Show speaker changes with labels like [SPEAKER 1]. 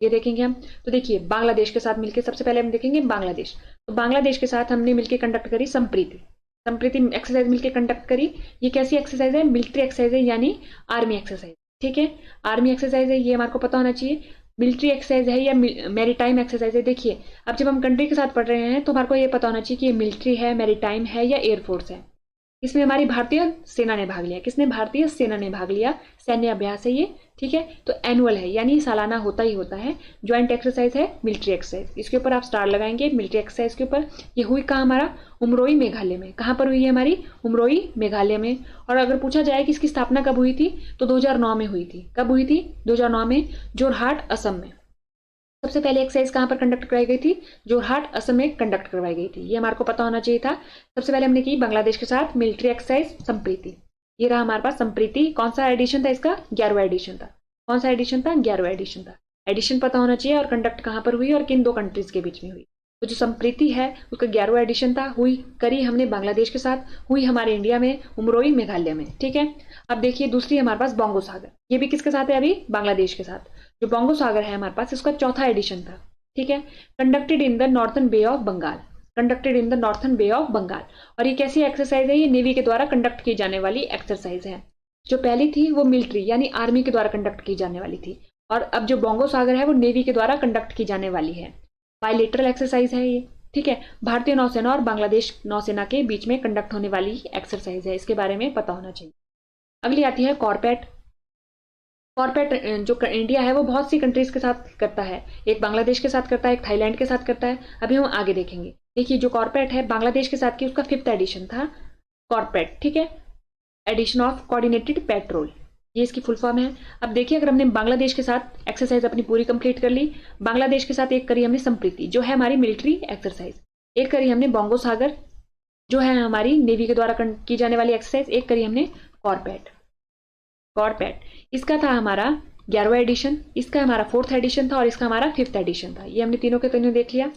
[SPEAKER 1] ये देखेंगे हम। तो देखिए बांग्लादेश के साथ मिलकर सबसे पहले हम देखेंगे बांग्लादेश। तो बांग्लादेश के साथ हमने मिलकर कंडक्ट करी संप्रीति। संप्रीति एक्सरसाइज मिलकर कंडक्ट करी। ये कैसी एक्सरसाइज है? मिलिट्री एक्सरसाइज है, यानी आर्मी एक्सरसाइज। ठीक है, आर्मी एक्सरसाइज है, ये हमारे को पता होना चाहिए। मिलिट्री एक्सरसाइज है या मैरीटाइम एक्सरसाइज है। देखिए अब जब हम कंट्री के साथ पढ़ रहे हैं तो हमारे को ये पता होना चाहिए कि ये मिलिट्री है, मैरीटाइम है या एयरफोर्स है। इसमें हमारी भारतीय सेना ने भाग लिया। किसने? भारतीय सेना ने भाग लिया। सैन्य अभ्यास है ये। ठीक है, तो एनुअल है, यानी सालाना होता ही होता है। ज्वाइंट एक्सरसाइज है मिलिट्री एक्सरसाइज। इसके ऊपर आप स्टार लगाएंगे मिलिट्री एक्सरसाइज के ऊपर। ये हुई कहाँ? हमारा उमरोई मेघालय में। कहाँ पर हुई है? हमारी उमरोई मेघालय में। और अगर पूछा जाए कि इसकी स्थापना कब हुई थी तो 2009 में हुई थी। कब हुई थी? 2009 में, जोरहाट असम में। सबसे पहले एक्सरसाइज कहां पर कंडक्ट करवाई गई थी? जोरहाट असम में कंडक्ट करवाई गई थी। ये हमारे को पता होना चाहिए था। सबसे पहले हमने की बांग्लादेश के साथ मिलिट्री एक्सरसाइज संप्रीति। ये रहा हमारे पास संप्रीति। कौन सा एडिशन था इसका? 11वां एडिशन था। कौन सा एडिशन था? 11वां एडिशन था। एडिशन पता होना चाहिए और कंडक्ट कहां पर हुई और किन दो कंट्रीज के बीच में हुई। तो जो संप्रीति है उसका 11वां एडिशन था। हुई करी हमने बांग्लादेश के साथ, हुई हमारे इंडिया में उमरोई मेघालय में। ठीक है, अब देखिए दूसरी हमारे पास बोंगो सागर। ये भी किसके साथ है? अभी बांग्लादेश के साथ। जो बोंगो सागर है हमारे पास, इसका 4था एडिशन था। ठीक है, conducted in the northern bay of Bengal. Conducted in the northern bay of Bengal. और ये कैसी एक्सरसाइज है? ये नेवी के द्वारा कंडक्ट की जाने वाली एक्सरसाइज है। जो पहली थी वो मिलिट्री यानी आर्मी के द्वारा कंडक्ट की जाने वाली थी, और अब जो बोंगो सागर है वो नेवी के द्वारा कंडक्ट की जाने वाली है। बायलेटरल एक्सरसाइज है ये। ठीक है, भारतीय नौसेना और बांग्लादेश नौसेना के बीच में कंडक्ट होने वाली एक्सरसाइज है। इसके बारे में पता होना चाहिए। अगली आती है कॉर्पेट। कॉर्पेट जो इंडिया है वो बहुत सी कंट्रीज के साथ करता है। एक बांग्लादेश के साथ करता है, एक थाईलैंड के साथ करता है। अभी हम आगे देखेंगे। देखिए जो कॉर्पेट है बांग्लादेश के साथ की, उसका 5th एडिशन था कॉर्पेट। ठीक है, एडिशन ऑफ कोऑर्डिनेटेड पेट्रोल, ये इसकी फुल फॉर्म है। अब देखिए अगर हमने बांग्लादेश के साथ एक्सरसाइज अपनी पूरी कंप्लीट कर ली, बांग्लादेश के साथ एक करी हमने संप्रीति जो है हमारी मिलिट्री एक्सरसाइज, एक करी हमने बोंगो सागर जो है हमारी नेवी के द्वारा की जाने वाली एक्सरसाइज, एक करी हमने कॉर्पेट। कॉर्पेट इसका था हमारा 11वां एडिशन, इसका हमारा 4th एडिशन था और इसका हमारा 5th एडिशन था। ये हमने तीनों के तीनों देख लिया।